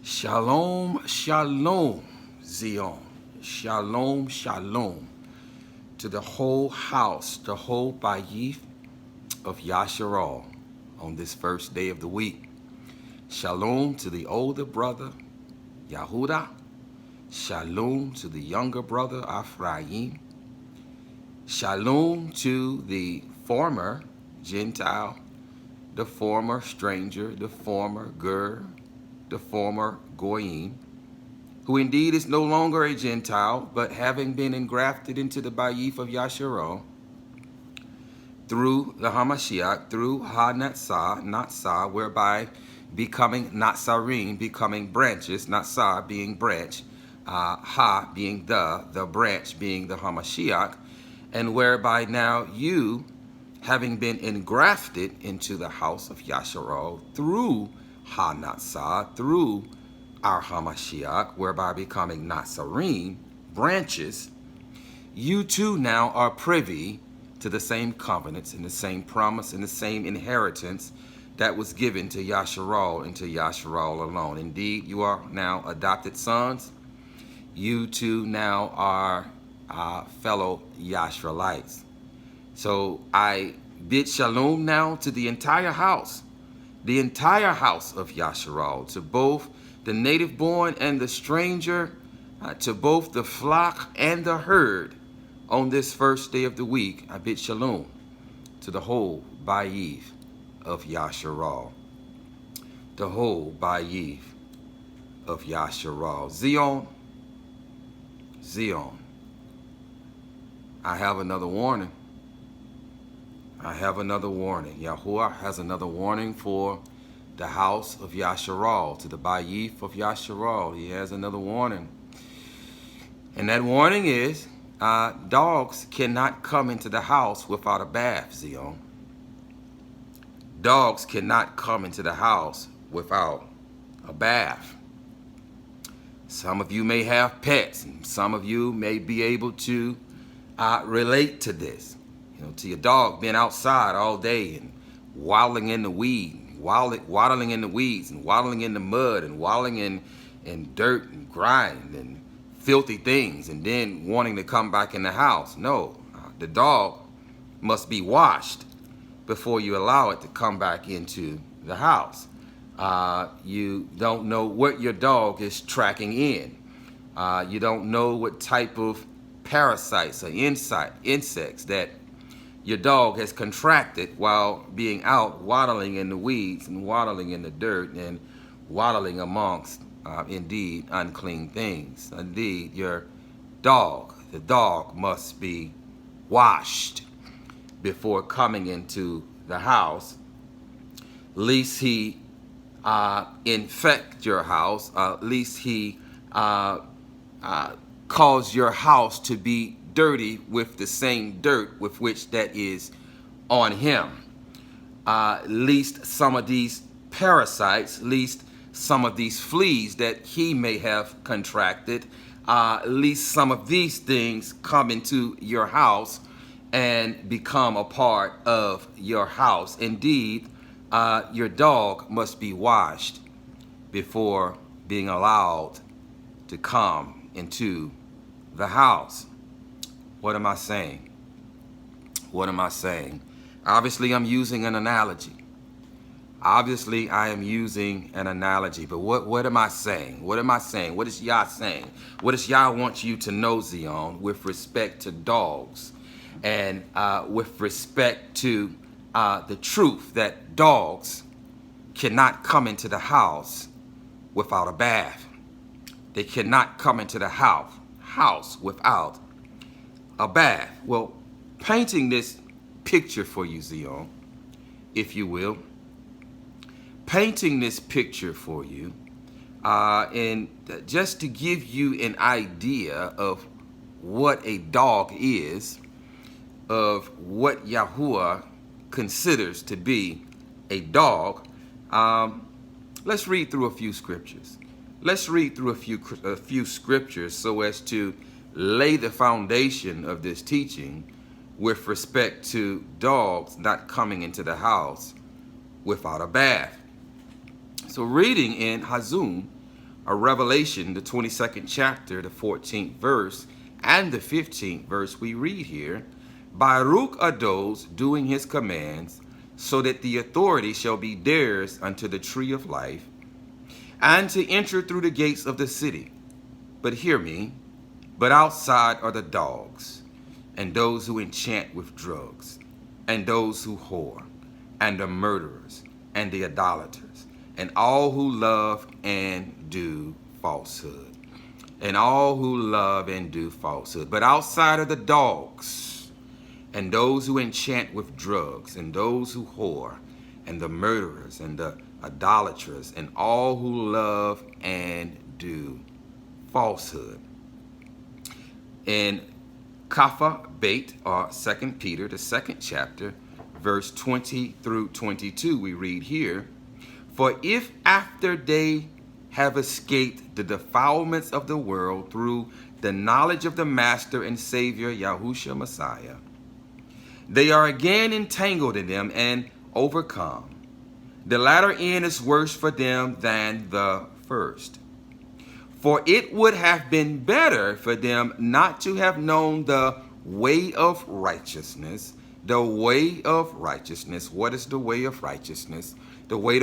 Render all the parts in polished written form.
Shalom, shalom, Zion. Shalom, shalom to the whole house, the whole bayif of Yasharal on this first day of the week. Shalom to the older brother, Yahudah. Shalom to the younger brother, Ephraim. Shalom to the former Gentile, the former stranger, the former Gur, the former Goyim, who indeed is no longer a Gentile, but having been engrafted into the Bayif of Yasharal through the Hamashiach, through Natsah, whereby becoming Natsarim, becoming branches, Natsah being branch, Ha being the branch being the Hamashiach, and whereby now you, having been engrafted into the house of Yasharal through Ha-Natsah, through our Hamashiach, whereby becoming Natsarim, branches, you too now are privy to the same covenants and the same promise and the same inheritance that was given to Yasharal and to Yasharal alone. Indeed, you are now adopted sons. You too now are fellow Yashralites. So I bid shalom now to the entire house of Yasharal, to both the native born and the stranger, to both the flock and the herd on this first day of the week. I bid shalom to the whole Bayif of Yasharal. The whole Bayif of Yasharal. Zion, Zion, I have another warning. I have another warning. Yahuwah has another warning for the house of Yasharal, to the Bayif of Yasharal. He has another warning. And that warning is, dogs cannot come into the house without a bath, Zion. Dogs cannot come into the house without a bath. Some of you may have pets, and some of you may be able to relate to this. You know, to your dog being outside all day and waddling in the weed, waddling in the weeds and waddling in the mud and waddling in dirt and grind and filthy things, and then wanting to come back in the house. No, the dog must be washed before you allow it to come back into the house. You don't know what your dog is tracking in. You don't know what type of parasites or insects that your dog has contracted while being out waddling in the weeds and waddling in the dirt and waddling amongst indeed unclean things. Indeed, your dog, the dog must be washed before coming into the house, lest he infect your house, lest he cause your house to be dirty with the same dirt with which that is on him. Least some of these parasites, least some of these fleas that he may have contracted, least some of these things come into your house and become a part of your house. Indeed, your dog must be washed before being allowed to come into the house. What am I saying? What am I saying? Obviously, I'm using an analogy. Obviously, I am using an analogy. But what am I saying? What am I saying? What is Yah saying? What does Yah want you to know, Zion, with respect to dogs and with respect to the truth that dogs cannot come into the house without a bath? They cannot come into the house without a bath. Well, painting this picture for you, Zion, if you will, painting this picture for you, and just to give you an idea of what a dog is, of what Yahuwah considers to be a dog, let's read through a few scriptures. Let's read through a few scriptures so as to lay the foundation of this teaching with respect to dogs not coming into the house without a bath. So reading in Hazum Revelation, the 22nd chapter, the 14th verse, and the 15th verse, we read here, Baruch are those doing his commands, so that the authority shall be theirs unto the tree of life, and to enter through the gates of the city. But hear me, but outside are the dogs, and those who enchant with drugs, and those who whore, and the murderers, and the idolaters, and all who love and do falsehood. And all who love and do falsehood. But outside are the dogs, and those who enchant with drugs, and those who whore, and the murderers, and the idolaters, and all who love and do falsehood. In Kapha Beit, or 2 Peter, the 2nd chapter, verse 20 through 22, we read here, For if after they have escaped the defilements of the world through the knowledge of the Master and Savior, Yahushua Messiah, they are again entangled in them and overcome, the latter end is worse for them than the first. For it would have been better for them not to have known the way of righteousness. The way of righteousness. What is the way of righteousness? The way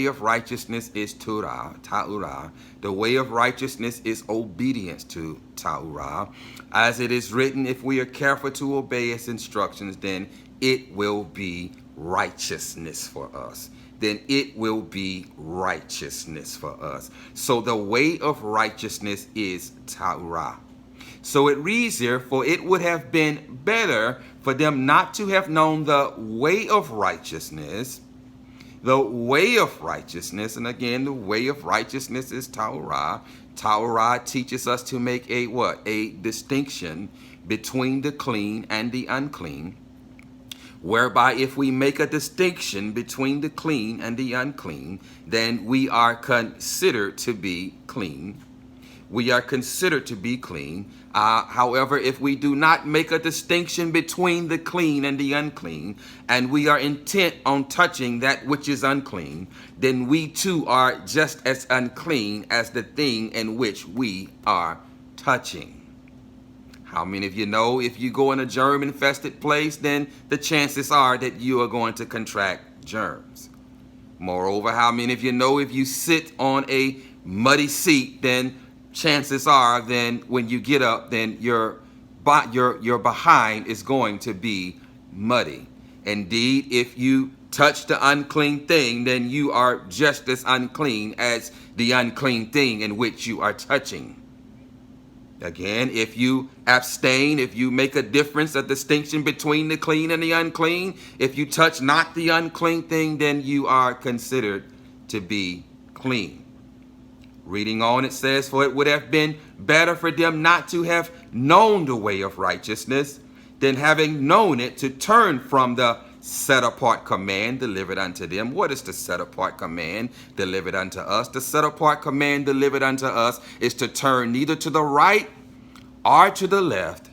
of righteousness is ta'urah. The way of righteousness is obedience to ta'urah. As it is written, if we are careful to obey its instructions, then it will be righteousness for us. Then it will be righteousness for us. So the way of righteousness is ta'urah. So it reads here, for it would have been better for them not to have known the way of righteousness. The way of righteousness, and again, the way of righteousness is ta'urah. Ta'urah teaches us to make a what? A distinction between the clean and the unclean, whereby if we make a distinction between the clean and the unclean, then we are considered to be clean. We are considered to be clean. However, if we do not make a distinction between the clean and the unclean, and we are intent on touching that which is unclean, then we too are just as unclean as the thing in which we are touching. How many of you know if you go in a germ-infested place, then the chances are that you are going to contract germs? Moreover, how many of you know if you sit on a muddy seat, then chances are then when you get up, then your behind is going to be muddy. Indeed, if you touch the unclean thing, then you are just as unclean as the unclean thing in which you are touching. Again, if you abstain, if you make a difference, a distinction between the clean and the unclean, if you touch not the unclean thing, then you are considered to be clean. Reading on, it says, for it would have been better for them not to have known the way of righteousness than having known it to turn from the set-apart command delivered unto them. What is the set-apart command delivered unto us? The set-apart command delivered unto us is to turn neither to the right or to the left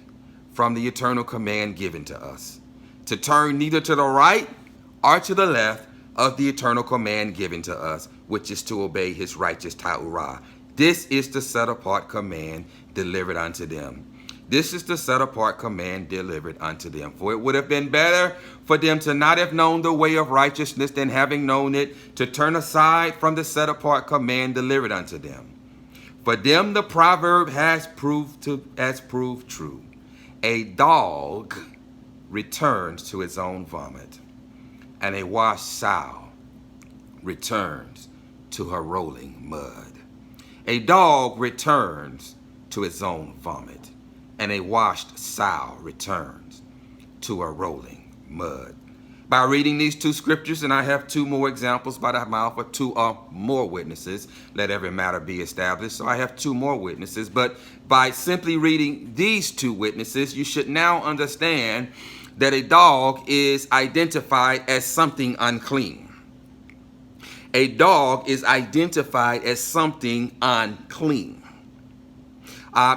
from the eternal command given to us. To turn neither to the right or to the left of the eternal command given to us, which is to obey his righteous ta'urah. This is the set-apart command delivered unto them. This is the set-apart command delivered unto them. For it would have been better for them to not have known the way of righteousness than having known it, to turn aside from the set-apart command delivered unto them. For them the proverb has proved true. A dog returns to its own vomit, and a washed sow returns to her rolling mud. A dog returns to its own vomit, and a washed sow returns to her rolling mud. By reading these two scriptures, and I have two more examples by the mouth of two or more witnesses, let every matter be established. So I have two more witnesses, but by simply reading these two witnesses, you should now understand that a dog is identified as something unclean. A dog is identified as something unclean.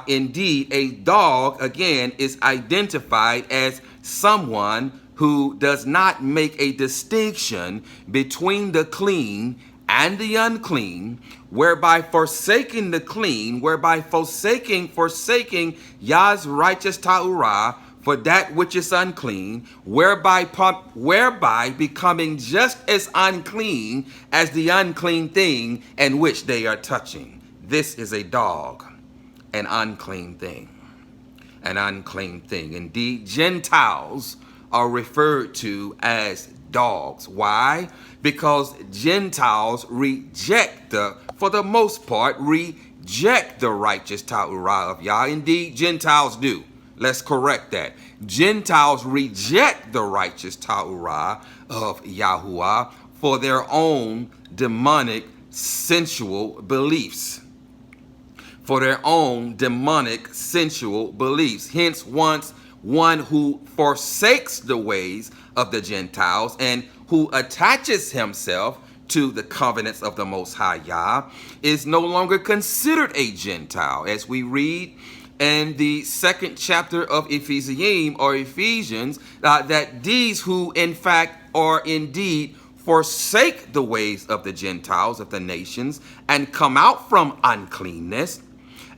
Indeed, a dog, again, is identified as someone who does not make a distinction between the clean and the unclean, whereby forsaking the clean, whereby forsaking Yah's righteous ta'urah for that which is unclean, whereby becoming just as unclean as the unclean thing in which they are touching. This is a dog, an unclean thing, an unclean thing. Indeed, Gentiles are referred to as dogs. Why? Because Gentiles for the most part, reject the righteous ta'urah of Yah. Indeed, Gentiles do. Let's correct that. Gentiles reject the righteous ta'urah of Yahuwah for their own demonic sensual beliefs. For their own demonic sensual beliefs. Hence, one who forsakes the ways of the Gentiles and who attaches himself to the covenants of the Most High Yah is no longer considered a Gentile, as we read in the 2nd chapter of Ephesians, that these who in fact are indeed forsake the ways of the Gentiles, of the nations, and come out from uncleanness,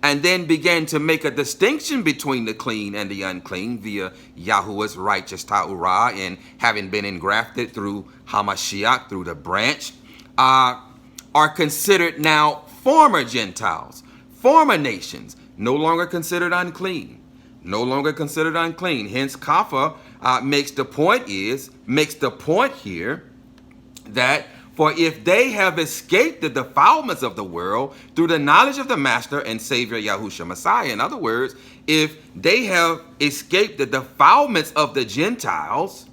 and then began to make a distinction between the clean and the unclean via Yahuwah's righteous ta'urah and having been engrafted through Hamashiach, through the branch, are considered now former Gentiles, former nations, no longer considered unclean, no longer considered unclean. Hence, Kapha makes the point here that for if they have escaped the defilements of the world through the knowledge of the Master and Savior Yahushua Messiah, in other words, if they have escaped the defilements of the Gentiles,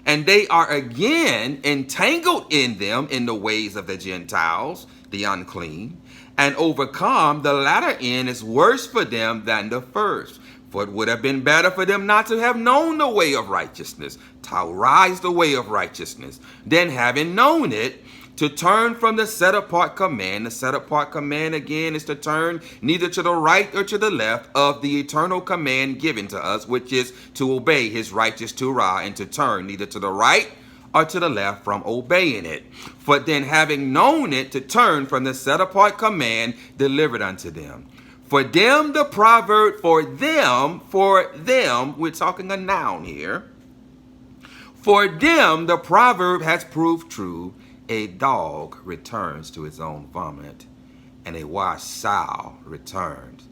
and they are again entangled in them in the ways of the Gentiles, the unclean, and overcome, the latter end is worse for them than the first. For it would have been better for them not to have known the way of righteousness. Torah is the way of righteousness. Then having known it, to turn from the set-apart command. The set-apart command, again, is to turn neither to the right or to the left of the eternal command given to us, which is to obey his righteous Torah, and to turn neither to the right or to the left from obeying it. For then having known it, to turn from the set-apart command delivered unto them. For them, the proverb, for them, we're talking a noun here. For them, the proverb has proved true. A dog returns to his own vomit, and a washed sow returns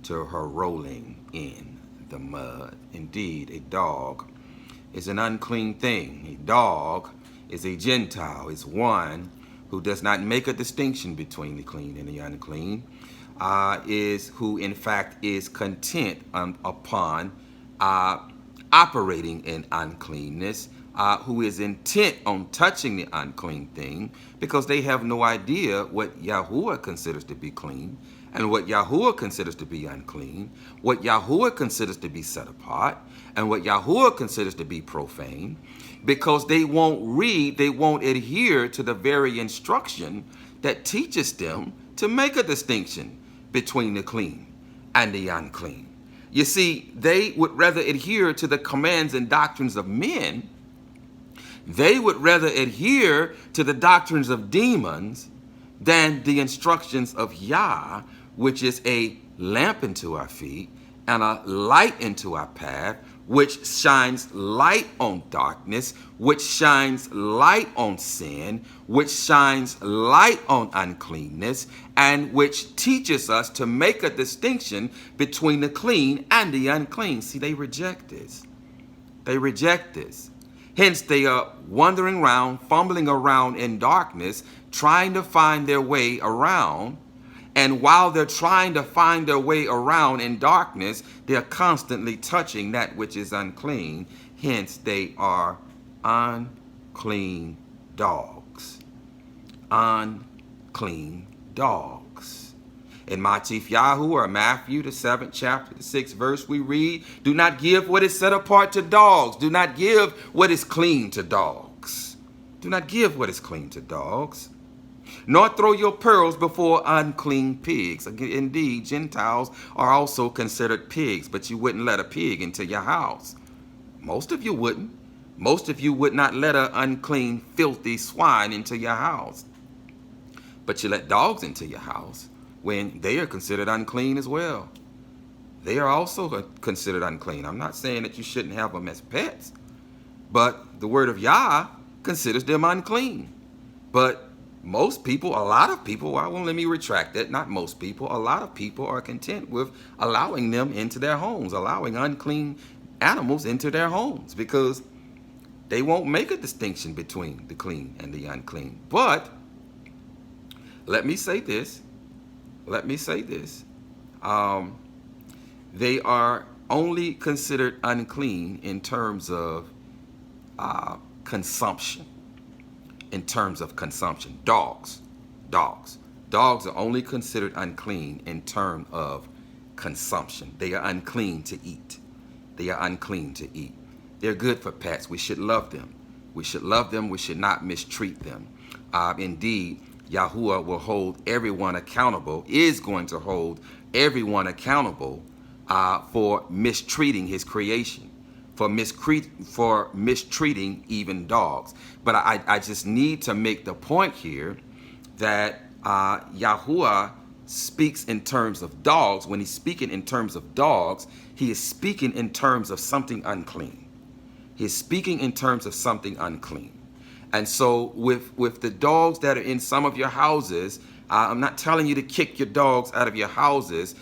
to her rolling in the mud. Indeed, a dog is an unclean thing. A dog is a Gentile, is one who does not make a distinction between the clean and the unclean. Is who in fact is content upon operating in uncleanness, who is intent on touching the unclean thing, because they have no idea what Yahuwah considers to be clean and what Yahuwah considers to be unclean, what Yahuwah considers to be set apart, and what Yahuwah considers to be profane, because they won't adhere to the very instruction that teaches them to make a distinction between the clean and the unclean. You see, they would rather adhere to the commands and doctrines of men. They would rather adhere to the doctrines of demons than the instructions of Yah, which is a lamp into our feet and a light into our path, which shines light on darkness, which shines light on sin, which shines light on uncleanness, and which teaches us to make a distinction between the clean and the unclean. See, they reject this. They reject this. Hence, they are wandering around, fumbling around in darkness, trying to find their way around. And while they're trying to find their way around in darkness, they're constantly touching that which is unclean. Hence, they are unclean dogs. Unclean dogs. In Matif Yahu, or Matthew, the 7th chapter, the 6th verse, we read, do not give what is set apart to dogs. Do not give what is clean to dogs. Do not give what is clean to dogs. Nor throw your pearls before unclean pigs. Indeed, Gentiles are also considered pigs, but you wouldn't let a pig into your house. Most of you wouldn't. Most of you would not let an unclean, filthy swine into your house. But you let dogs into your house when they are considered unclean as well. They are also considered unclean. I'm not saying that you shouldn't have them as pets, but the word of Yah considers them unclean. But most people, a lot of people, well, let me retract that. Not most people, a lot of people are content with allowing them into their homes, allowing unclean animals into their homes, because they won't make a distinction between the clean and the unclean. But let me say this. They are only considered unclean in terms of consumption. In terms of consumption, dogs are only considered unclean in terms of consumption. They are unclean to eat. They're good for pets. We should love them. We should not mistreat them. Indeed, Yahuwah will hold everyone accountable, is going to hold everyone accountable for mistreating his creation, for mistreating even dogs. But I just need to make the point here that Yahuwah speaks in terms of dogs. When he's speaking in terms of dogs, he is speaking in terms of something unclean. He's speaking in terms of something unclean. And so with the dogs that are in some of your houses, I'm not telling you to kick your dogs out of your houses.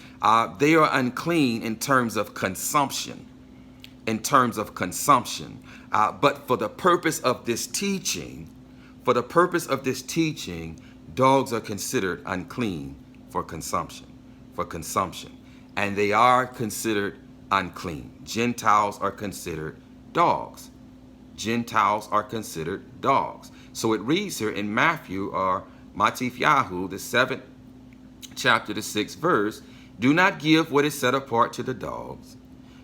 They are unclean in terms of consumption. But for the purpose of this teaching, dogs are considered unclean for consumption. And they are considered unclean. Gentiles are considered dogs. So it reads here in Matthew, or Matif Yahu, the 7th chapter, the 6th verse, do not give what is set apart to the dogs,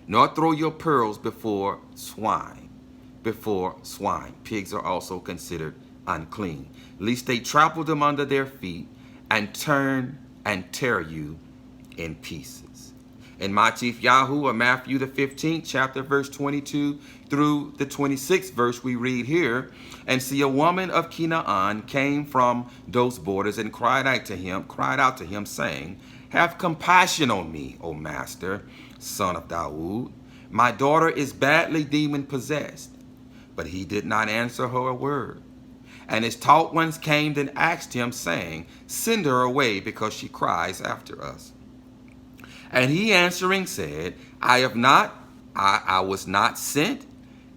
nor throw your pearls before swine. Pigs are also considered unclean, lest they trample them under their feet and turn and tear you in pieces. In Matif Yahu, or Matthew the 15th chapter, verse 22 through the 26th verse, we read here, and see, a woman of Canaan came from those borders and cried out to him, saying, have compassion on me, O master, son of Dawood. My daughter is badly demon possessed. But he did not answer her a word. And his taught ones came and asked him, saying, send her away, because she cries after us. And he answering said, I was not sent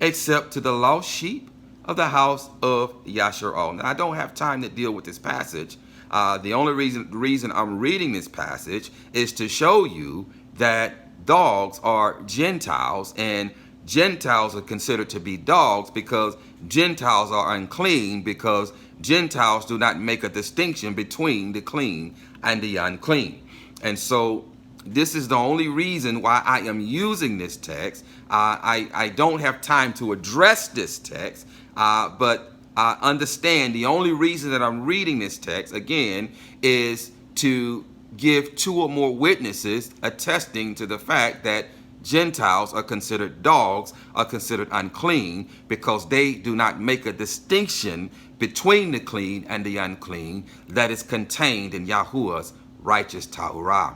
except to the lost sheep of the house of Yasharal. Now, I don't have time to deal with this passage. The only reason I'm reading this passage is to show you that dogs are Gentiles, and Gentiles are considered to be dogs because Gentiles are unclean, because Gentiles do not make a distinction between the clean and the unclean. And so this is the only reason why I am using this text. I don't have time to address this text, but understand the only reason that I'm reading this text, again, is to give 2 or more witnesses attesting to the fact that Gentiles are considered dogs, are considered unclean, because they do not make a distinction between the clean and the unclean that is contained in Yahuwah's righteous Torah.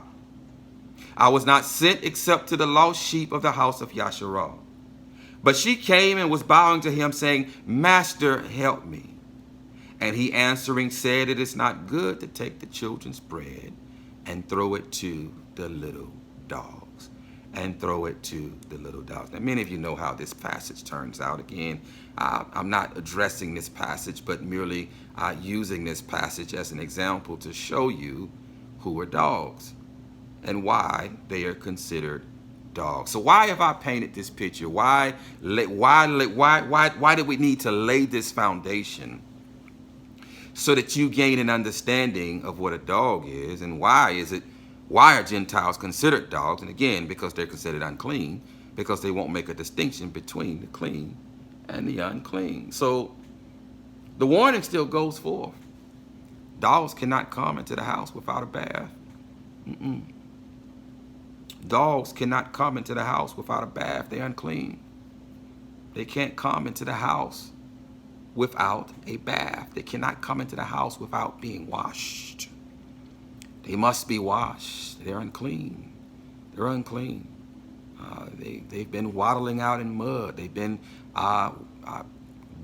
I was not sent except to the lost sheep of the house of Yasharal. But she came and was bowing to him, saying, Master, help me. And he answering said, it is not good to take the children's bread and throw it to the little dogs. Now, many of you know how this passage turns out. Again, I'm not addressing this passage, but merely using this passage as an example to show you who are dogs and why they are considered dogs. So why have I painted this picture? Why did we need to lay this foundation so that you gain an understanding of what a dog is, and why are Gentiles considered dogs? And again, because they're considered unclean, because they won't make a distinction between the clean and the unclean. So the warning still goes forth. Dogs cannot come into the house without a bath. Dogs cannot come into the house without a bath. They're unclean. They can't come into the house without a bath. They cannot come into the house without being washed. They must be washed. They're unclean. They're unclean. They've been waddling out in mud. They've been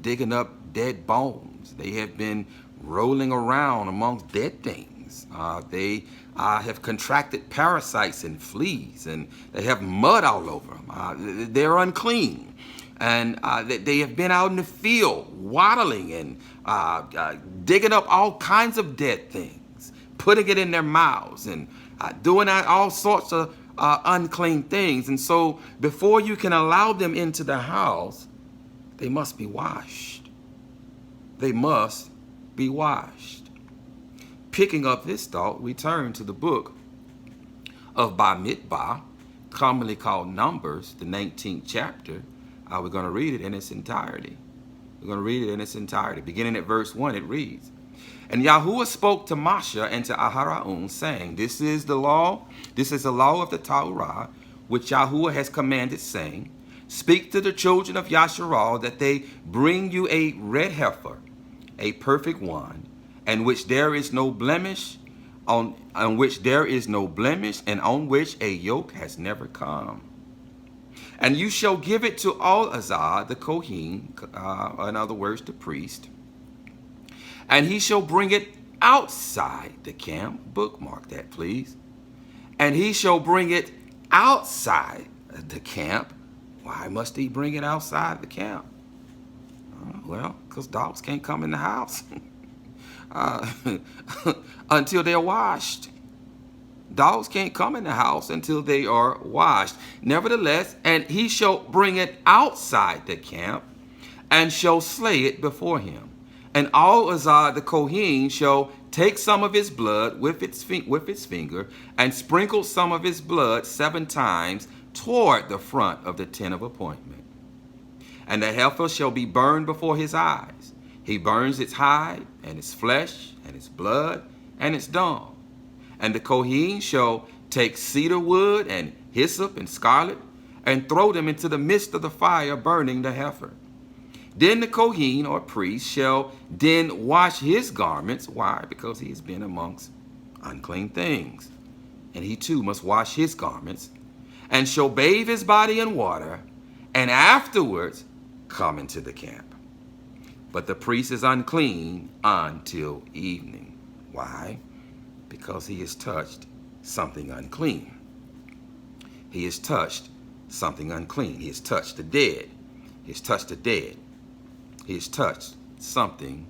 digging up dead bones. They have been rolling around amongst dead things. They have contracted parasites and fleas, and they have mud all over them. They're unclean. And they have been out in the field waddling and digging up all kinds of dead things, putting it in their mouths, and doing all sorts of unclean things. And so before you can allow them into the house, they must be washed. They must be washed. Picking up this thought, we turn to the book of Bamidbar, commonly called Numbers, the 19th chapter. We're going to read it in its entirety. We're going to read it in its entirety. Beginning at verse 1, it reads, "And Yahuwah spoke to Moshe and to Aharon, saying, This is the law of the Torah, which Yahuwah has commanded, saying, Speak to the children of Yasharal that they bring you a red heifer, a perfect one, and which there is no blemish, on which there is no blemish, and on which a yoke has never come. And you shall give it to Al-Azar the Kohen," in other words, the priest, "and he shall bring it outside the camp." Bookmark that, please. "And he shall bring it outside the camp." Why must he bring it outside the camp? Well, because dogs can't come in the house until they're washed. Dogs can't come in the house until they are washed. "Nevertheless, and he shall bring it outside the camp, and shall slay it before him. And Al-Azar the Kohen shall take some of his blood with its finger, and sprinkle some of his blood 7 times toward the front of the tent of appointment. And the heifer shall be burned before his eyes. He burns its hide, and its flesh, and its blood, and its dung. And the Kohen shall take cedar wood, and hyssop, and scarlet, and throw them into the midst of the fire, burning the heifer. Then the Kohen, or priest, shall then wash his garments." Why? Because he has been amongst unclean things. And he too must wash his garments, "and shall bathe his body in water, and afterwards come into the camp. But the priest is unclean until evening." Why? Because he has touched something unclean. He has touched something unclean. He has touched the dead. He has touched the dead. He has touched something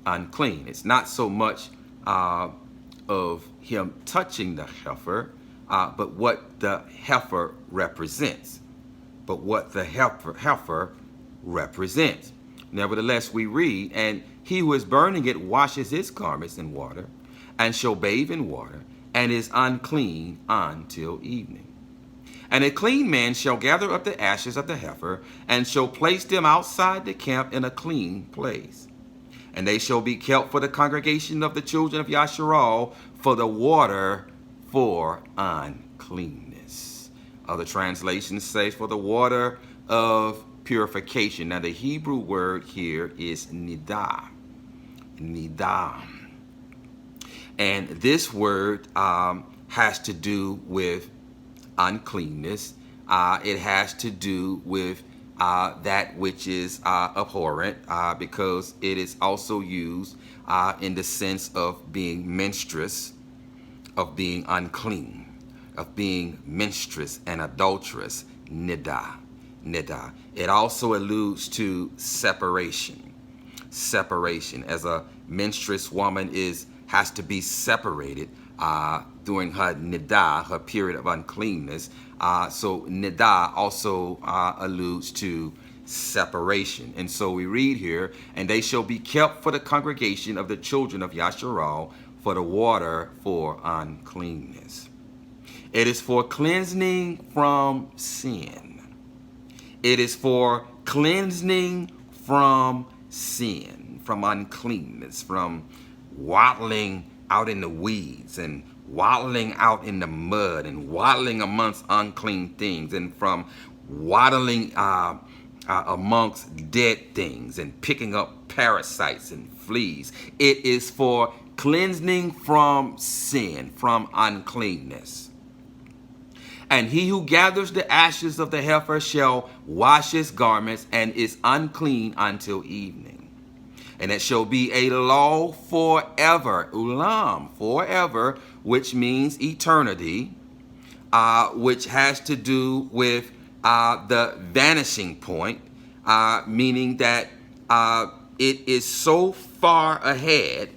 unclean. It's not so much of him touching the heifer, but what the heifer represents. Nevertheless, we read, "And he who is burning it washes his garments in water, and shall bathe in water, and is unclean until evening. And a clean man shall gather up the ashes of the heifer, and shall place them outside the camp in a clean place. And they shall be kept for the congregation of the children of Yasharal, for the water for uncleanness." Other translations say for the water of purification. Now the Hebrew word here is nidah. Nidah. And this word has to do with uncleanness. It has to do with that which is abhorrent, because it is also used in the sense of being menstruous, of being unclean, of being menstruous and adulterous. Nidah. Nidah. It also alludes to separation. Separation, as a menstruous woman has to be separated during her nidah, her period of uncleanness. So nidah also alludes to separation. And so we read here, "And they shall be kept for the congregation of the children of Yasharal, for the water for uncleanness." It is for cleansing from sin. It is for cleansing from sin, from uncleanness, from waddling out in the weeds and waddling out in the mud and waddling amongst unclean things, and from waddling amongst dead things and picking up parasites and fleas. It is for cleansing from sin, from uncleanness. And he who gathers the ashes of the heifer shall wash his garments and is unclean until evening. And it shall be a law forever, ulam, forever, which means eternity, which has to do with the vanishing point, meaning that it is so far ahead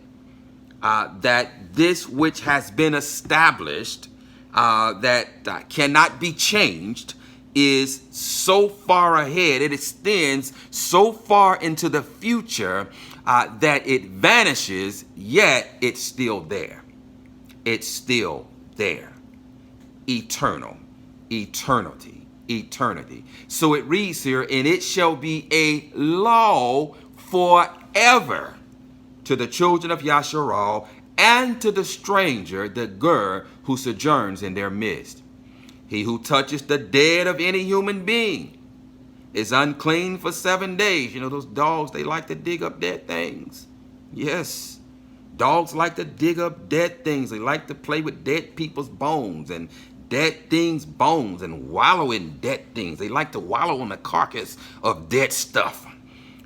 that this which has been established that cannot be changed is so far ahead, it extends so far into the future that it vanishes, yet it's still there. It's still there. Eternal, eternity, eternity. So it reads here, and it shall be a law forever to the children of Yasharal and to the stranger, the ger, who sojourns in their midst. He who touches the dead of any human being is unclean for 7 days. You know, those dogs, they like to dig up dead things. Yes, dogs like to dig up dead things. They like to play with dead people's bones and dead things' bones and wallow in dead things. They like to wallow on the carcass of dead stuff.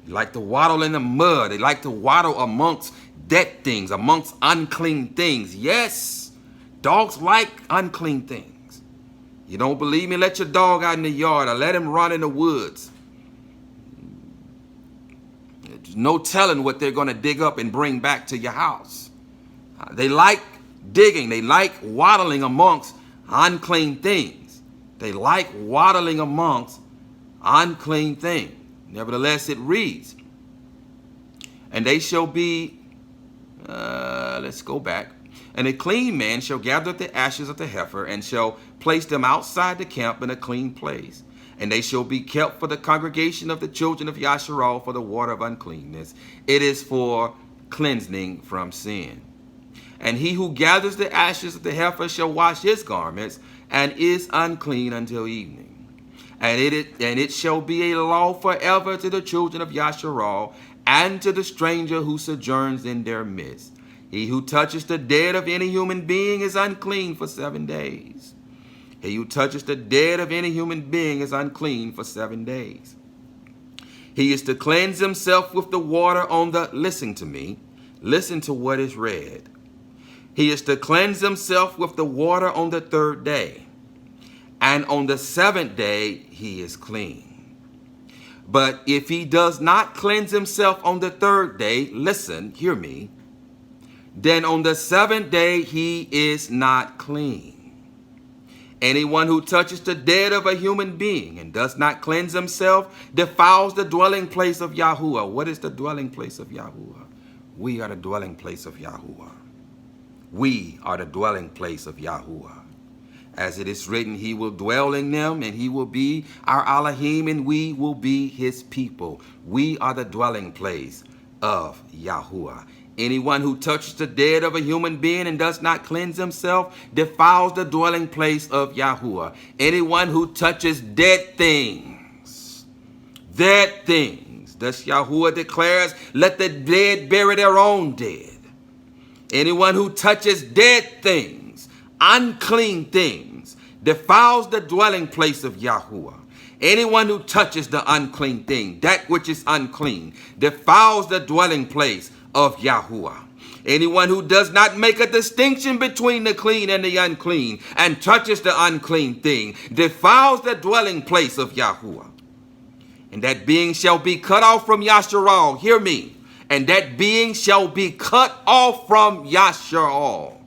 They like to waddle in the mud. They like to waddle amongst dead things, amongst unclean things. Yes, dogs like unclean things. You don't believe me? Let your dog out in the yard or let him run in the woods. There's no telling what they're going to dig up and bring back to your house. They like digging. They like waddling amongst unclean things. They like waddling amongst unclean things. Nevertheless, it reads, and they shall be, let's go back. And a clean man shall gather the ashes of the heifer and shall place them outside the camp in a clean place. And they shall be kept for the congregation of the children of Yasharal for the water of uncleanness. It is for cleansing from sin. And he who gathers the ashes of the heifer shall wash his garments and is unclean until evening. And it shall be a law forever to the children of Yasharal and to the stranger who sojourns in their midst. He who touches the dead of any human being is unclean for 7 days. He who touches the dead of any human being is unclean for 7 days. He is to cleanse himself with the water on the, listen to me, listen to what is read. He is to cleanse himself with the water on the 3rd day. And on the 7th day, he is clean. But if he does not cleanse himself on the 3rd day, listen, hear me, then on the 7th day, he is not clean. Anyone who touches the dead of a human being and does not cleanse himself defiles the dwelling place of Yahuwah. What is the dwelling place of Yahuwah? We are the dwelling place of Yahuwah. We are the dwelling place of Yahuwah. As it is written, he will dwell in them, and he will be our Elohim, and we will be his people. We are the dwelling place of Yahuwah. Anyone who touches the dead of a human being and does not cleanse himself defiles the dwelling place of Yahuwah. Anyone who touches dead things, thus Yahuwah declares, let the dead bury their own dead. Anyone who touches dead things, unclean things, defiles the dwelling place of Yahuwah. Anyone who touches the unclean thing, that which is unclean, defiles the dwelling place of Yahuwah. Anyone who does not make a distinction between the clean and the unclean and touches the unclean thing defiles the dwelling place of Yahuwah. And that being shall be cut off from Yasharal. Hear me. And that being shall be cut off from Yasharal.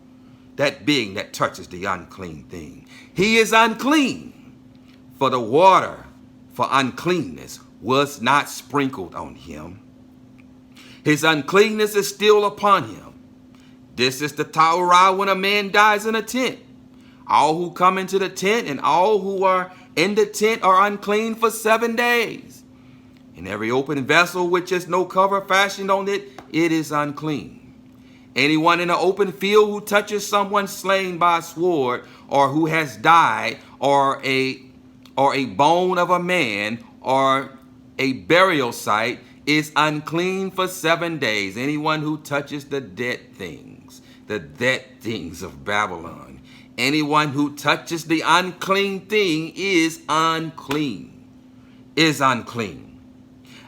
That being that touches the unclean thing. He is unclean, for the water for uncleanness was not sprinkled on him. His uncleanness is still upon him. This is the Torah when a man dies in a tent. All who come into the tent and all who are in the tent are unclean for 7 days. In every open vessel which has no cover fashioned on it, it is unclean. Anyone in an open field who touches someone slain by a sword, or who has died, or a bone of a man, or a burial site is unclean for 7 days. Anyone who touches the dead things of Babylon, anyone who touches the unclean thing is unclean,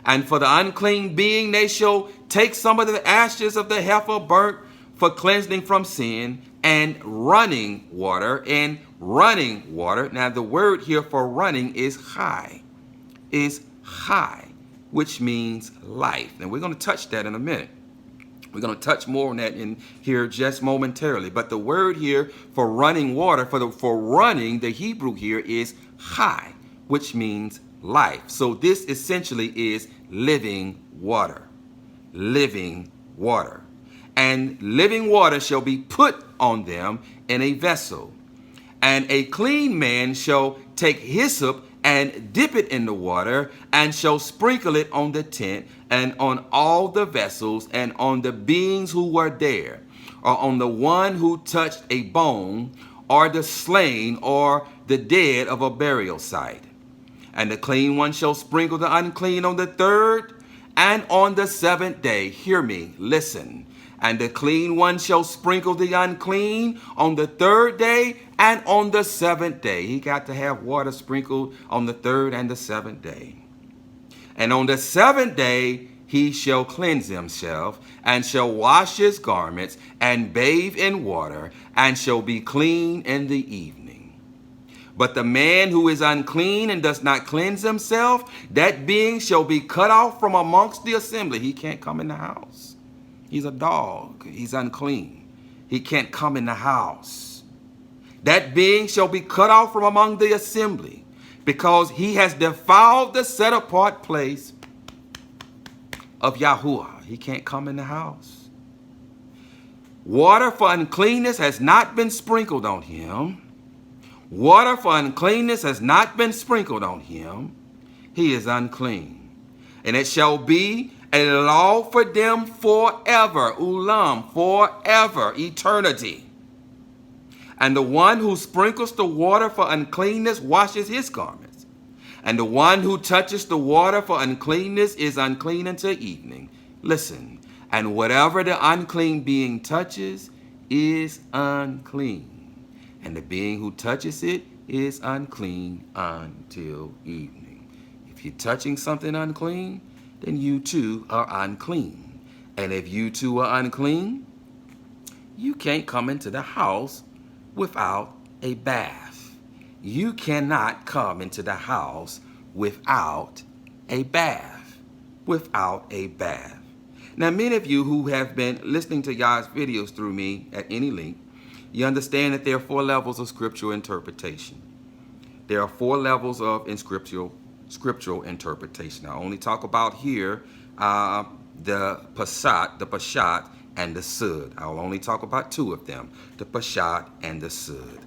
And for the unclean being, they shall take some of the ashes of the heifer burnt for cleansing from sin, and running water. Now the word here for running is high, which means life. And we're going to touch that in a minute. We're going to touch more on that in here just momentarily. But the word here for running water, for running, the Hebrew here is high, which means life. So this essentially is living water. Living water. And living water shall be put on them in a vessel. And a clean man shall take hyssop and dip it in the water, and shall sprinkle it on the tent, and on all the vessels, and on the beings who were there, or on the one who touched a bone, or the slain, or the dead of a burial site. And the clean one shall sprinkle the unclean on the 3rd and on the 7th day. Hear me, listen. And the clean one shall sprinkle the unclean on the 3rd day and on the 7th day. He got to have water sprinkled on the 3rd and the 7th day. And on the 7th day he shall cleanse himself, and shall wash his garments, and bathe in water, and shall be clean in the evening. But the man who is unclean and does not cleanse himself, that being shall be cut off from amongst the assembly. He can't come in the house. He's a dog. He's unclean. He can't come in the house. That being shall be cut off from among the assembly, because he has defiled the set apart place of Yahuwah. He can't come in the house. Water for uncleanness has not been sprinkled on him. Water for uncleanness has not been sprinkled on him. He is unclean. And it shall be a law for them forever, ulam, forever, eternity. And the one who sprinkles the water for uncleanness washes his garments. And the one who touches the water for uncleanness is unclean until evening. Listen, and whatever the unclean being touches is unclean. And the being who touches it is unclean until evening. If you're touching something unclean, then you too are unclean. And if you too are unclean, you can't come into the house without a bath. You cannot come into the house without a bath. Now, many of you who have been listening to Yah's videos through me at any length, you understand that there are 4 levels of scriptural interpretation. There are 4 levels of scriptural interpretation. I only talk about here the Pashat, and the Sud. I will only talk about 2 of them, the Pashat and the Sud.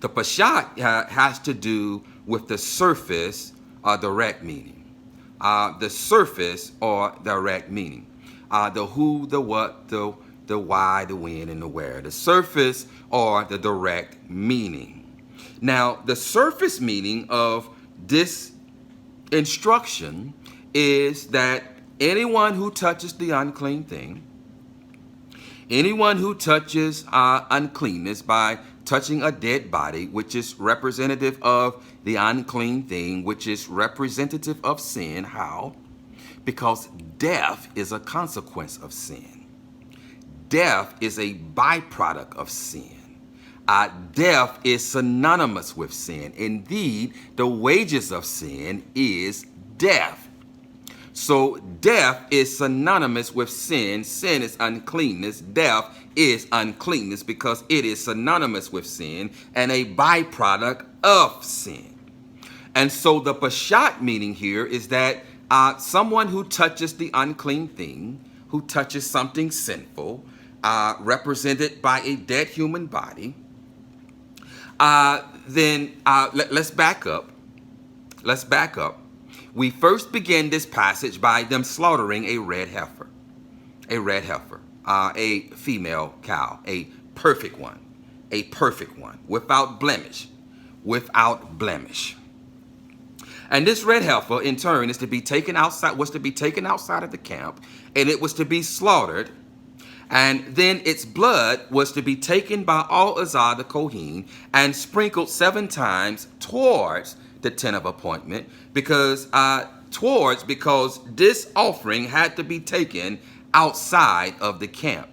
The Pashat has to do with the surface or direct meaning. The surface or direct meaning. The who, the what, the why, the when, and the where. The surface or the direct meaning. Now, the surface meaning of this instruction is that anyone who touches the unclean thing, anyone who touches uncleanness by touching a dead body, which is representative of the unclean thing, which is representative of sin. How? Because death is a consequence of sin. Death is a byproduct of sin. Death is synonymous with sin. Indeed, the wages of sin is death. So death is synonymous with sin. Sin is uncleanness. Death is uncleanness because it is synonymous with sin and a byproduct of sin. And so the Pashat meaning here is that someone who touches the unclean thing, who touches something sinful, represented by a dead human body, let's back up. Let's back up. We first begin this passage by them slaughtering a red heifer, a female cow, a perfect one, without blemish. And this red heifer, in turn, was to be taken outside of the camp, and it was to be slaughtered. And then its blood was to be taken by YAHUAH'S the Kohen and sprinkled 7 times towards the tent of appointment, because this offering had to be taken outside of the camp.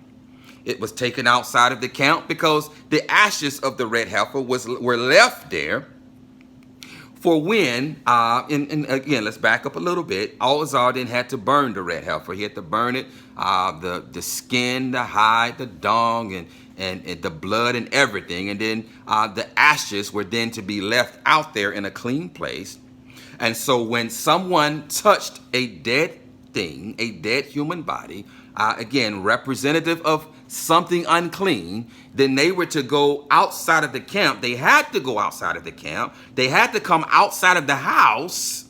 It was taken outside of the camp because the ashes of the red heifer were left there for when, and again, let's back up a little bit. YAHUAH'S then had to burn the red heifer. He had to burn it, the skin, the hide, the dung, and the blood and everything. And then the ashes were then to be left out there in a clean place. And so when someone touched a dead thing, a dead human body, again, representative of something unclean, then they were to go outside of the camp. They had to go outside of the camp. They had to come outside of the house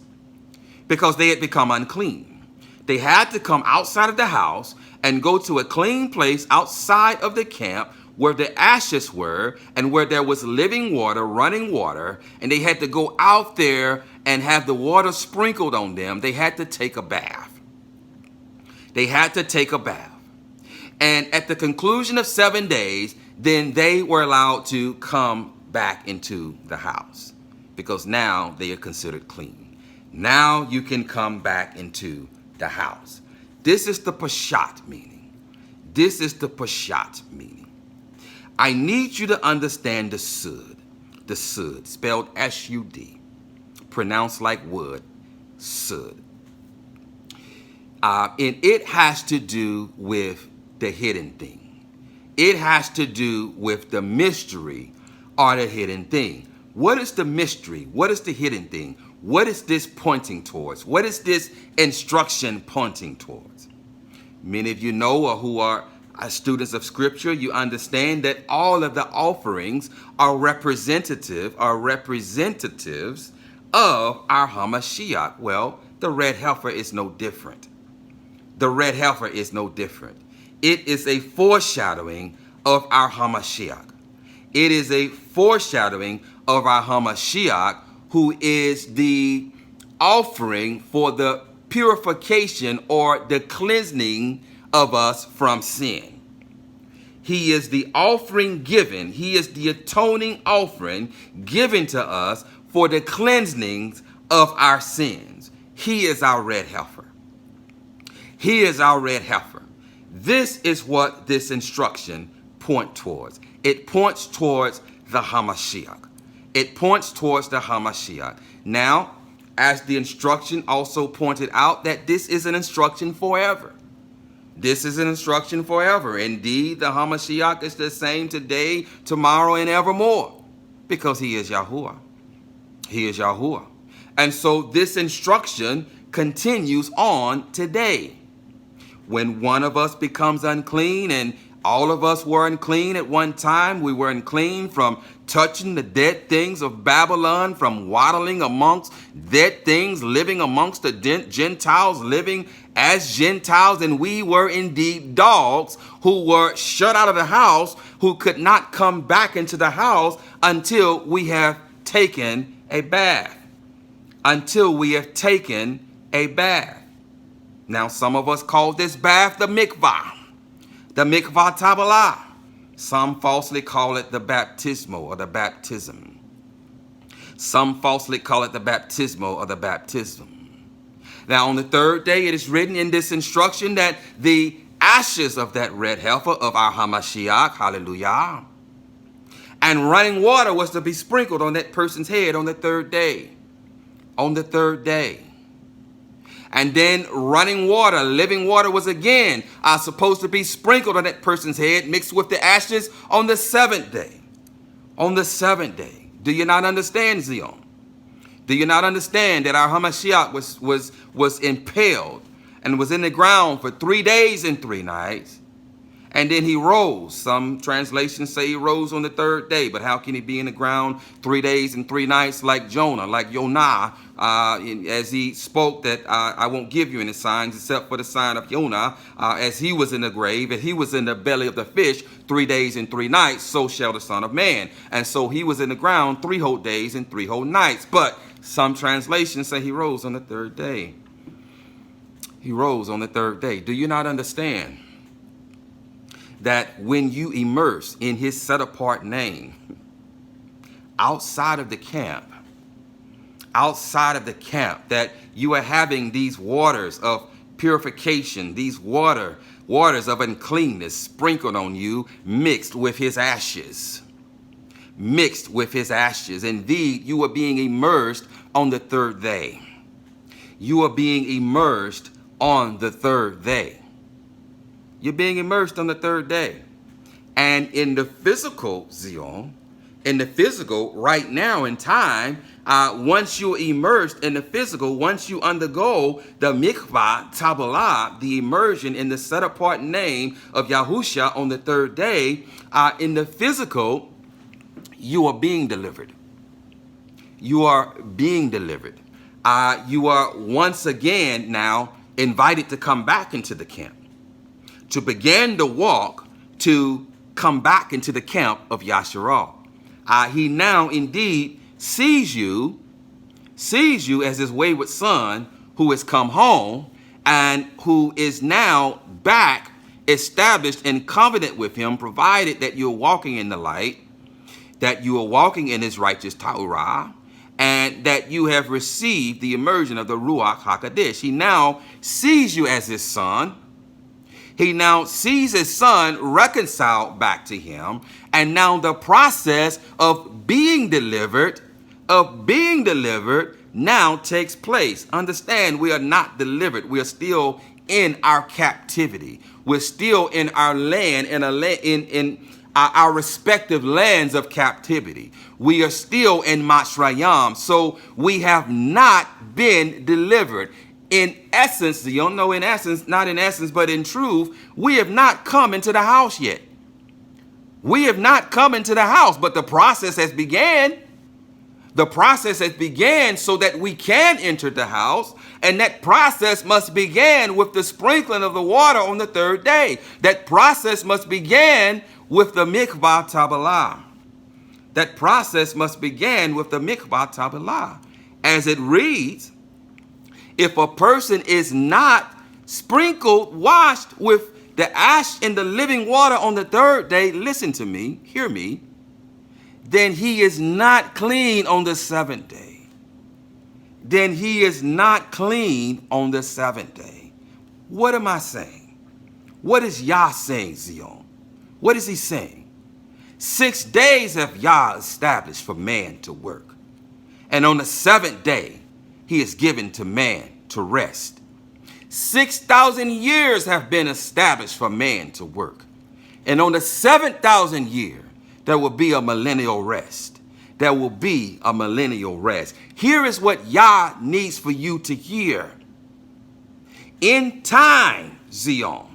because they had become unclean. They had to come outside of the house and go to a clean place outside of the camp where the ashes were and where there was living water, running water, and they had to go out there and have the water sprinkled on them. They had to take a bath. They had to take a bath. And at the conclusion of 7 days, then they were allowed to come back into the house, because now they are considered clean. Now you can come back into the house. This is the Peshat meaning. This is the Peshat meaning. I need you to understand the Sud, spelled S-U-D, pronounced like wood, Sud. And it has to do with the hidden thing. It has to do with the mystery or the hidden thing. What is the mystery? What is the hidden thing? What is this pointing towards? What is this instruction pointing towards? Many of you know, or who are students of Scripture, you understand that all of the offerings are representatives of our Hamashiach. Well, the red heifer is no different. The red heifer is no different. It is a foreshadowing of our Hamashiach. It is a foreshadowing of our Hamashiach, who is the offering for the purification or the cleansing of us from sin. He is the offering given. He is the atoning offering given to us for the cleansing of our sins. He is our red heifer. He is our red heifer. This is what this instruction points towards. It points towards the Hamashiach. It points towards the Hamashiach. Now, as the instruction also pointed out, that this is an instruction forever. This is an instruction forever. Indeed, the Hamashiach is the same today, tomorrow, and evermore, because he is Yahuwah. He is Yahuwah. And so this instruction continues on today. When one of us becomes unclean, and all of us were unclean at one time, we were unclean from touching the dead things of Babylon, from waddling amongst dead things, living amongst the Gentiles, living as Gentiles, and we were indeed dogs who were shut out of the house, who could not come back into the house until we have taken a bath. Until we have taken a bath. Now, some of us call this bath the mikvah tabalah. Some falsely call it the baptismo or the baptism. Some falsely call it the baptismo or the baptism. Now, on the 3rd day, it is written in this instruction that the ashes of that red heifer of our Hamashiach, hallelujah, and running water was to be sprinkled on that person's head on the 3rd day. On the 3rd day. And then running water, living water, was again supposed to be sprinkled on that person's head, mixed with the ashes on the 7th day. On the 7th day. Do you not understand, Zion? Do you not understand that our Hamashiach was impaled and was in the ground for 3 days and 3 nights? And then he rose. Some translations say he rose on the 3rd day, but how can he be in the ground 3 days and 3 nights like Jonah, like Yonah, as he spoke that I won't give you any signs except for the sign of Yonah, as he was in the grave, and he was in the belly of the fish 3 days and 3 nights, so shall the Son of Man. And so he was in the ground 3 whole days and 3 whole nights. But Some translations say he rose on the third day. He rose on the third day. Do you not understand that when you immerse in his set apart name, outside of the camp, that you are having these waters of purification, these waters of uncleanness sprinkled on you, mixed with his ashes. Mixed with his ashes. Indeed, you are being immersed on the third day. You are being immersed on the third day. You're being immersed on the third day. And in the physical, Zion, in the physical, right now in time, once you're immersed in the physical, once you undergo the mikvah, tabbalah, the immersion in the set-apart name of Yahushua on the third day, in the physical, you are being delivered. You are being delivered. You are once again now invited to come back into the camp, to begin the walk, to come back into the camp of Yasharal. He now indeed sees you as his wayward son who has come home and who is now back established in covenant with him, provided that you're walking in the light, that you are walking in his righteous Torah, and that you have received the immersion of the Ruach HaKodesh. He now sees you as his son. He now sees his son reconciled back to him. And now the process of being delivered now takes place. Understand, we are not delivered. We are still in our captivity. We're still in our land, in our respective lands of captivity. We are still in Mashrayam. So we have not been delivered. In essence, you don't know in essence, not in essence, but in truth, we have not come into the house yet. We have not come into the house, but the process has began. The process has began so that we can enter the house, and that process must begin with the sprinkling of the water on the third day. That process must begin with the mikvah tabbalah. That process must begin with the mikvah tabbalah. As it reads, if a person is not sprinkled, washed with the ash in the living water on the third day, listen to me, hear me, then he is not clean on the seventh day. Then he is not clean on the seventh day. What am I saying? What is Yah saying, Zion? What is he saying? 6 days have Yah established for man to work. And on the seventh day, he is given to man to rest. 6,000 years have been established for man to work. And on the 7,000th year, there will be a millennial rest. There will be a millennial rest. Here is what Yah needs for you to hear. In time, Zion,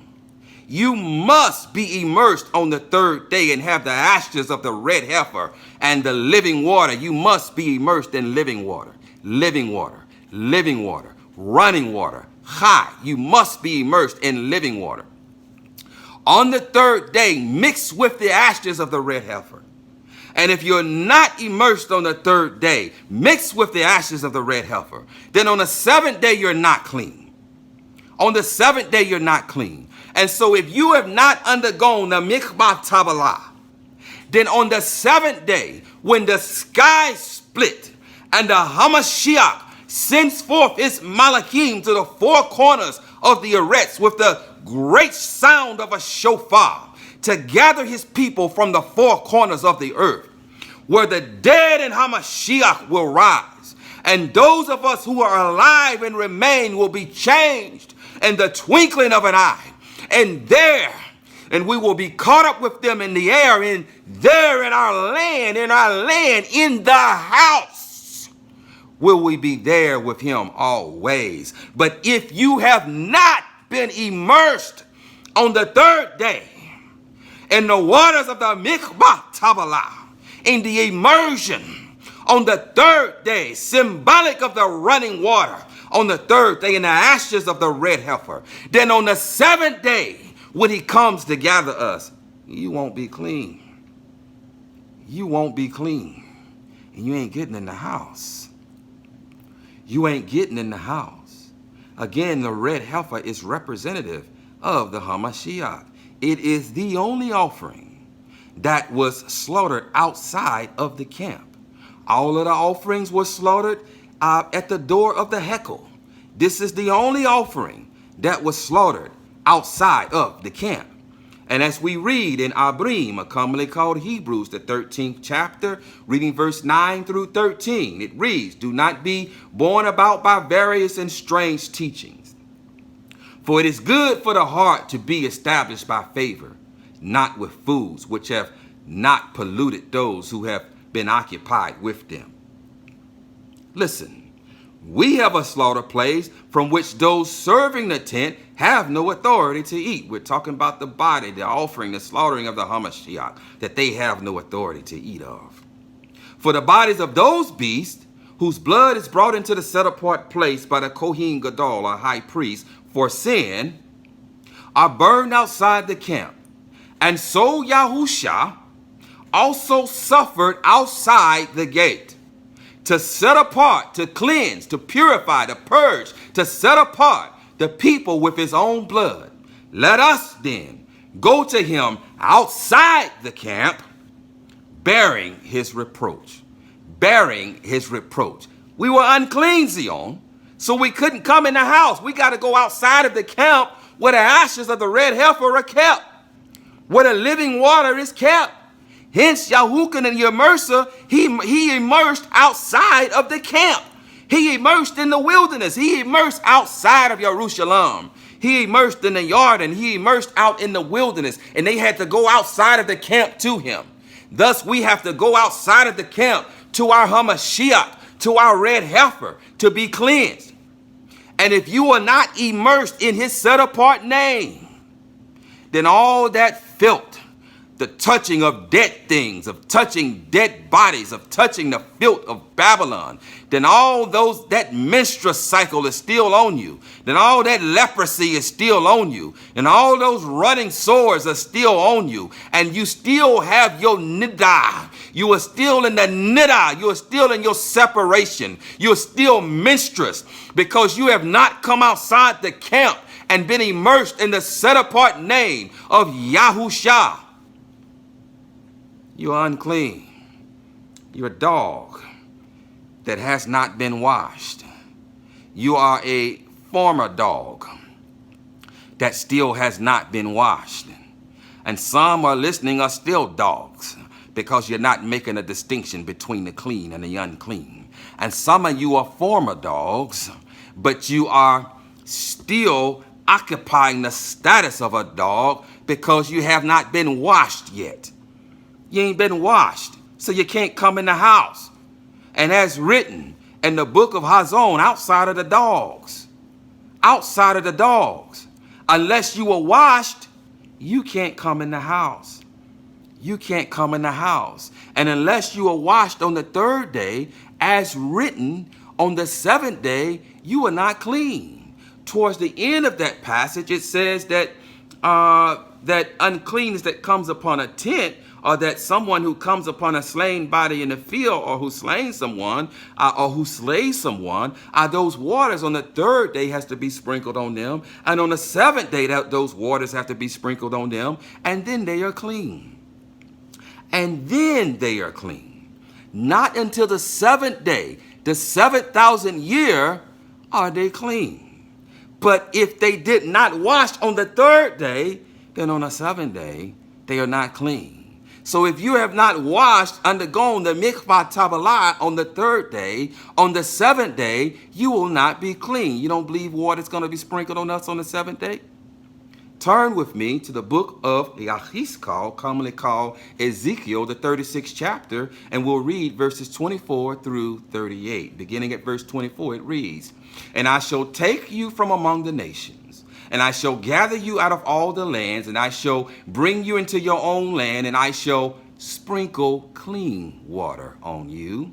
you must be immersed on the third day and have the ashes of the red heifer and the living water. You must be immersed in living water, living water, living water, running water. Chai, you must be immersed in living water. On the third day, mix with the ashes of the red heifer. And if you're not immersed on the third day, mix with the ashes of the red heifer, then on the seventh day, you're not clean. On the seventh day, you're not clean. And so if you have not undergone the mikvah tabbalah, then on the seventh day, when the sky split and the Hamashiach sends forth his malachim to the four corners of the eretz with the great sound of a shofar to gather his people from the four corners of the earth, where the dead in Hamashiach will rise, and those of us who are alive and remain will be changed in the twinkling of an eye. And we will be caught up with them in the air, in our land, in the house, will we be there with him always. But if you have not been immersed on the third day in the waters of the mikvah tabbalah, in the immersion on the third day, symbolic of the running water on the third day, in the ashes of the red heifer, then on the seventh day, when he comes to gather us, you won't be clean. You won't be clean. And you ain't getting in the house. you ain't getting in the house. Again, the red heifer is representative of the HaMashiach. It is the only offering that was slaughtered outside of the camp. All of the offerings were slaughtered at the door of the Hekel. This is the only offering that was slaughtered outside of the camp. And as we read in Abrim, commonly called Hebrews, the 13th chapter, reading verse 9 through 13, it reads, "Do not be borne about by various and strange teachings. For it is good for the heart to be established by favor, not with foods which have not polluted those who have been occupied with them." Listen, we have a slaughter place from which those serving the tent have no authority to eat. We're talking about the body, the offering, the slaughtering of the HaMashiach, that they have no authority to eat of. For the bodies of those beasts whose blood is brought into the set-apart place by the Kohen Gadol, or high priest, for sin, are burned outside the camp. And so Yahushua also suffered outside the gate, to set apart, to cleanse, to purify, to purge, to set apart the people with his own blood. Let us then go to him outside the camp, bearing his reproach. Bearing his reproach. We were unclean, Zion, so we couldn't come in the house. We got to go outside of the camp where the ashes of the red heifer are kept, where the living water is kept. Hence, Yahuwah and Yemersa, he immersed outside of the camp. He immersed in the wilderness. He immersed outside of Jerusalem. He immersed in the Jordan. He immersed out in the wilderness. And they had to go outside of the camp to him. Thus, we have to go outside of the camp to our HaMashiach, to our red heifer, to be cleansed. And if you are not immersed in his set-apart name, then all that filth, the touching of dead things, of touching dead bodies, of touching the filth of Babylon, then all that menstrual cycle is still on you. Then all that leprosy is still on you. And all those running sores are still on you. And you still have your niddah. You are still in the niddah. You are still in your separation. You are still menstruous because you have not come outside the camp and been immersed in the set-apart name of Yahushua. You are unclean. You're a dog that has not been washed. You are a former dog that still has not been washed. And some are listening are still dogs because you're not making a distinction between the clean and the unclean. And some of you are former dogs, but you are still occupying the status of a dog because you have not been washed yet. You ain't been washed, so you can't come in the house. And as written in the book of Hazon, outside of the dogs, unless you were washed, you can't come in the house. You can't come in the house. And unless you are washed on the third day, as written, on the seventh day, you are not clean. Towards the end of that passage, it says that that uncleanness that comes upon a tent, or that someone who comes upon a slain body in the field, or who slays someone, those waters on the third day has to be sprinkled on them. And on the seventh day, those waters have to be sprinkled on them. And then they are clean. And then they are clean. Not until the seventh day, the 7,000th year, are they clean. But if they did not wash on the third day, then on the seventh day, they are not clean. So if you have not washed, undergone the mikvah tabalah on the third day, on the seventh day, you will not be clean. You don't believe water is going to be sprinkled on us on the seventh day? Turn with me to the book of YAHUAH'S, commonly called Ezekiel, the 36th chapter, and we'll read verses 24 through 38. Beginning at verse 24, it reads, "And I shall take you from among the nations, and I shall gather you out of all the lands, and I shall bring you into your own land, and I shall sprinkle clean water on you,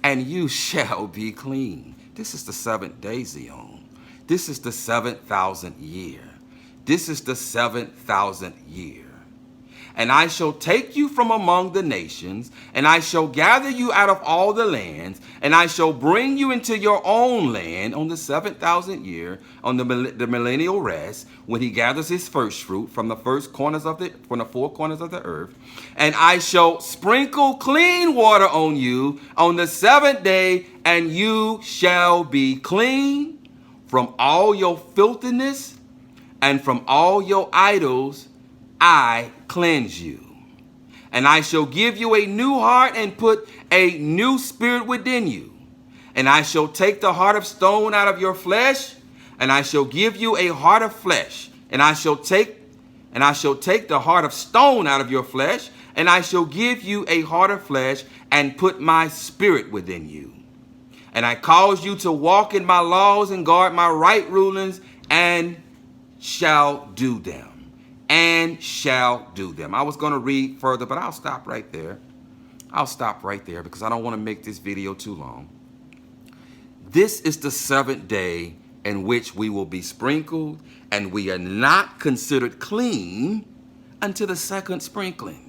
and you shall be clean." This is the seventh day, Zion. This is the 7,000th year. This is the 7,000th year. And I shall take you from among the nations, and I shall gather you out of all the lands, and I shall bring you into your own land on the 7,000th year, on the millennial rest, when he gathers his first fruit from the four corners of the earth. And I shall sprinkle clean water on you on the seventh day, and you shall be clean from all your filthiness, and from all your idols I cleanse you. And I shall give you a new heart and put a new spirit within you. And I shall take the heart of stone out of your flesh, and I shall give you a heart of flesh. And I shall take the heart of stone out of your flesh, and I shall give you a heart of flesh, and put my spirit within you. And I cause you to walk in my laws and guard my right rulings, and shall do them. And shall do them. I was going to read further, but I'll stop right there. I'll stop right there because I don't want to make this video too long. This is the seventh day in which we will be sprinkled, and we are not considered clean until the second sprinkling.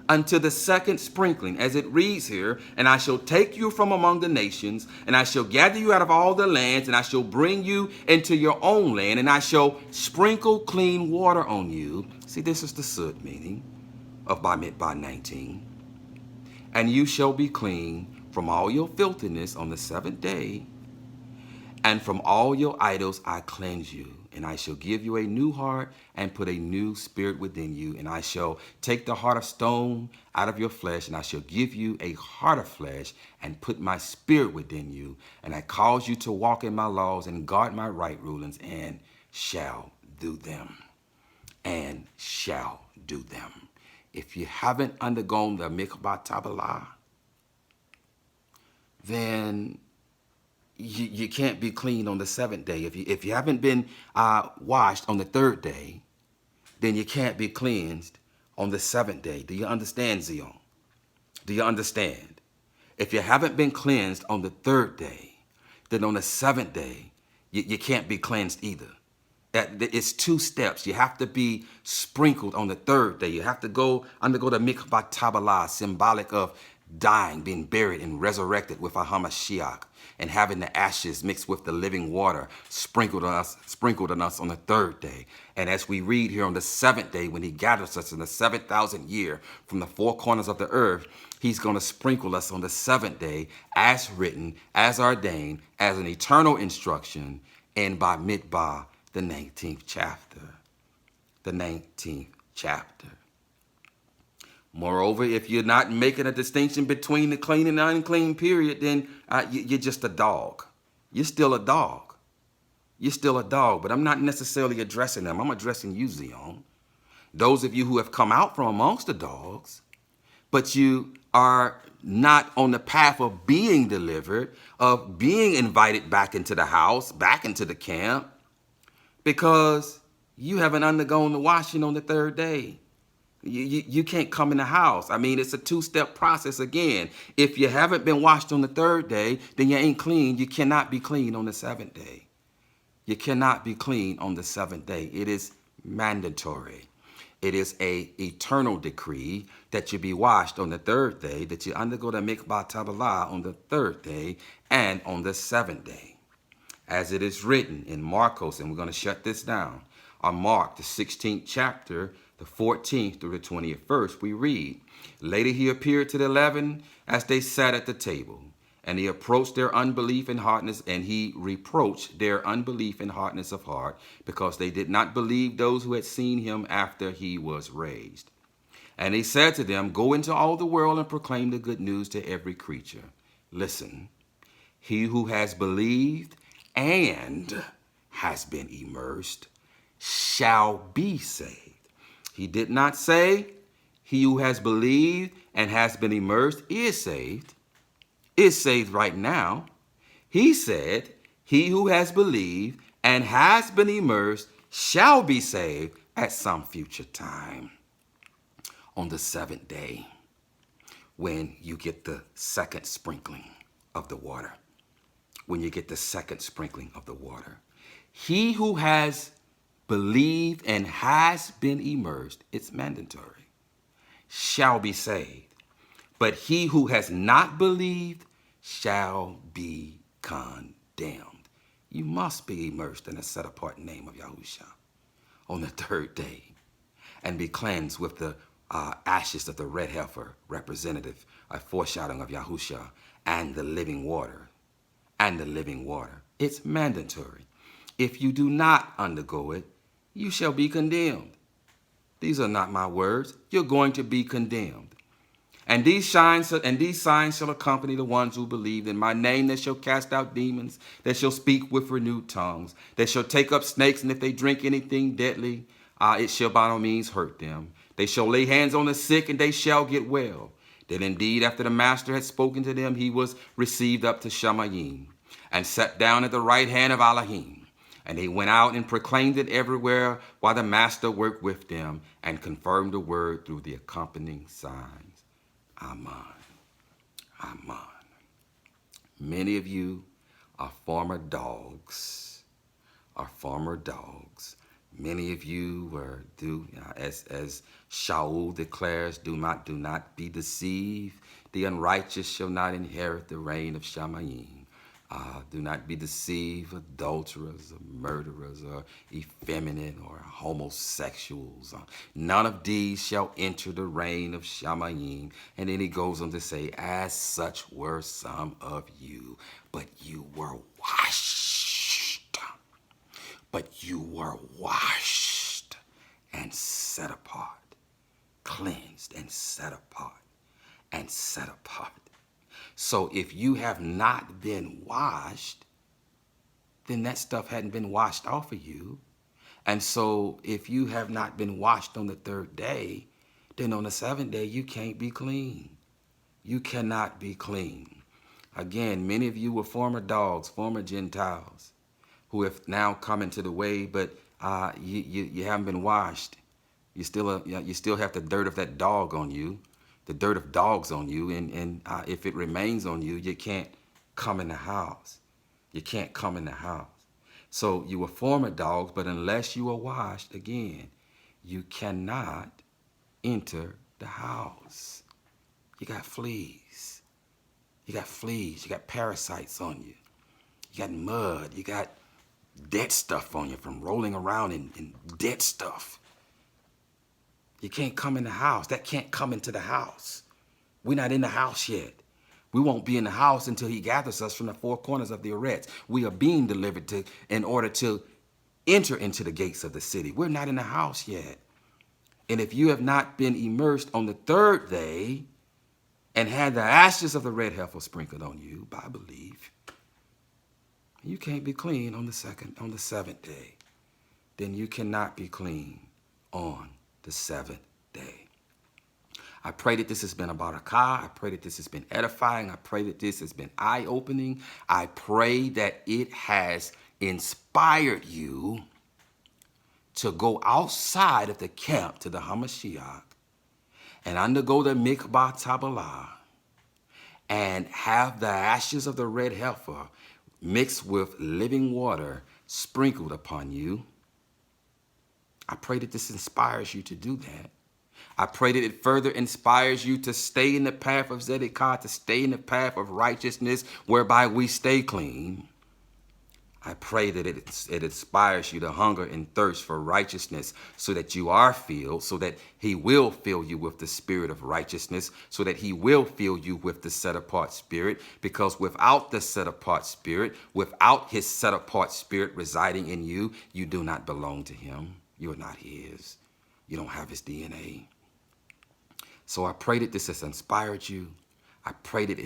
Until the second sprinkling, as it reads here, and I shall take you from among the nations, and I shall gather you out of all the lands, and I shall bring you into your own land, and I shall sprinkle clean water on you. See, this is the sud meaning of by 19. And you shall be clean from all your filthiness on the seventh day, and from all your idols I cleanse you. And I shall give you a new heart and put a new spirit within you. And I shall take the heart of stone out of your flesh, and I shall give you a heart of flesh and put my spirit within you. And I cause you to walk in my laws and guard my right rulings, and shall do them. And shall do them. If you haven't undergone the mikvah Tabbalah, then you can't be clean on the seventh day. If you haven't been washed on the third day, then you can't be cleansed on the seventh day. Do you understand, Zion? Do you understand? If you haven't been cleansed on the third day, then on the seventh day, you can't be cleansed either. It's two steps. You have to be sprinkled on the third day. You have to undergo the mikvah Tabbalah, symbolic of dying, being buried, and resurrected with HaMashiach, and having the ashes mixed with the living water sprinkled on us on the third day. And as we read here on the seventh day, when he gathers us in the 7,000th year from the four corners of the earth, he's going to sprinkle us on the seventh day, as written, as ordained, as an eternal instruction, and by Midbar, the 19th chapter. The 19th chapter. Moreover, if you're not making a distinction between the clean and the unclean period, then you're just a dog. You're still a dog. You're still a dog, but I'm not necessarily addressing them. I'm addressing you, Zion. Those of you who have come out from amongst the dogs, but you are not on the path of being delivered, of being invited back into the house, back into the camp, because you haven't undergone the washing on the third day. You can't come in the house. I mean, it's a two-step process again. If you haven't been washed on the third day, then you ain't clean. You cannot be clean on the seventh day. You cannot be clean on the seventh day. It is mandatory. It is an eternal decree that you be washed on the third day, that you undergo the mikvah Tabbalah on the third day and on the seventh day. As it is written in Marcos, and we're going to shut this down, on Mark, the 16th chapter, the 14th through the 20th verse, we read, Later he appeared to the 11 as they sat at the table, and he approached their unbelief and hardness, and he reproached their unbelief and hardness of heart, because they did not believe those who had seen him after he was raised. And he said to them, Go into all the world and proclaim the good news to every creature. Listen, he who has believed and has been immersed shall be saved. He did not say he who has believed and has been immersed is saved right now. He said he who has believed and has been immersed shall be saved at some future time. On the seventh day, when you get the second sprinkling of the water. When you get the second sprinkling of the water. He who has believed and has been immersed, it's mandatory. shall be saved. But he who has not believed shall be condemned. You must be immersed in the set-apart name of Yahushua on the third day and be cleansed with the ashes of the red heifer, representative, a foreshadowing of Yahushua, and the living water. And the living water. It's mandatory. If you do not undergo it, you shall be condemned. These are not my words. You're going to be condemned. And these signs shall accompany the ones who believe. In my name they shall cast out demons. They shall speak with renewed tongues. They shall take up snakes, and if they drink anything deadly, it shall by no means hurt them. They shall lay hands on the sick, and they shall get well. Then indeed, after the master had spoken to them, he was received up to Shamayim and sat down at the right hand of Elohim. And they went out and proclaimed it everywhere while the master worked with them and confirmed the word through the accompanying signs. Amen. Amen. Many of you are former dogs. Many of you were as Shaul declares, do not be deceived. The unrighteous shall not inherit the reign of Shamayim. Do not be deceived, adulterers, or murderers, or effeminate, or homosexuals. None of these shall enter the reign of Shamayim. And then he goes on to say, as such were some of you, but you were washed. But you were washed and set apart, cleansed and set apart, and set apart. So if you have not been washed, then that stuff hadn't been washed off of you. And so if you have not been washed on the third day, then on the seventh day, you can't be clean. You cannot be clean. Again, many of you were former dogs, former Gentiles, who have now come into the way, but you haven't been washed. You still have the dirt of that dog on you. The dirt of dogs on you, and if it remains on you, you can't come in the house. You can't come in the house. So you were former dogs, but unless you are washed, again, you cannot enter the house. You got fleas. You got fleas. You got parasites on you. You got mud. You got dead stuff on you from rolling around in dead stuff. You can't come in the house. That can't come into the house. We're not in the house yet. We won't be in the house until he gathers us from the four corners of the Eretz. We are being delivered in order to enter into the gates of the city. We're not in the house yet. And if you have not been immersed on the third day and had the ashes of the red heifer sprinkled on you by belief, you can't be clean on the seventh day. Then you cannot be clean on the seventh day. I pray that this has been a barakah. I pray that this has been edifying. I pray that this has been eye-opening. I pray that it has inspired you to go outside of the camp to the Hamashiach and undergo the mikvah tabalah and have the ashes of the red heifer mixed with living water sprinkled upon you. I pray that this inspires you to do that. I pray that it further inspires you to stay in the path of Zedekah, to stay in the path of righteousness, whereby we stay clean. I pray that it inspires you to hunger and thirst for righteousness so that you are filled, so that he will fill you with the spirit of righteousness, so that he will fill you with the set-apart spirit, because without the set-apart spirit, without his set-apart spirit residing in you, you do not belong to him. You are not his. You don't have his DNA. So I pray that this has inspired you. I pray that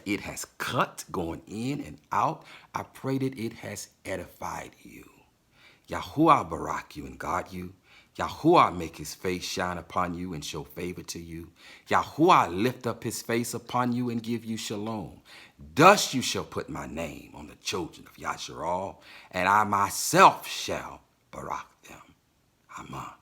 it has cut going in and out. I pray that it has edified you. Yahuwah barak you and guard you. Yahuwah make his face shine upon you and show favor to you. Yahuwah lift up his face upon you and give you shalom. Thus you shall put my name on the children of Yasharal, and I myself shall barak them. Amen.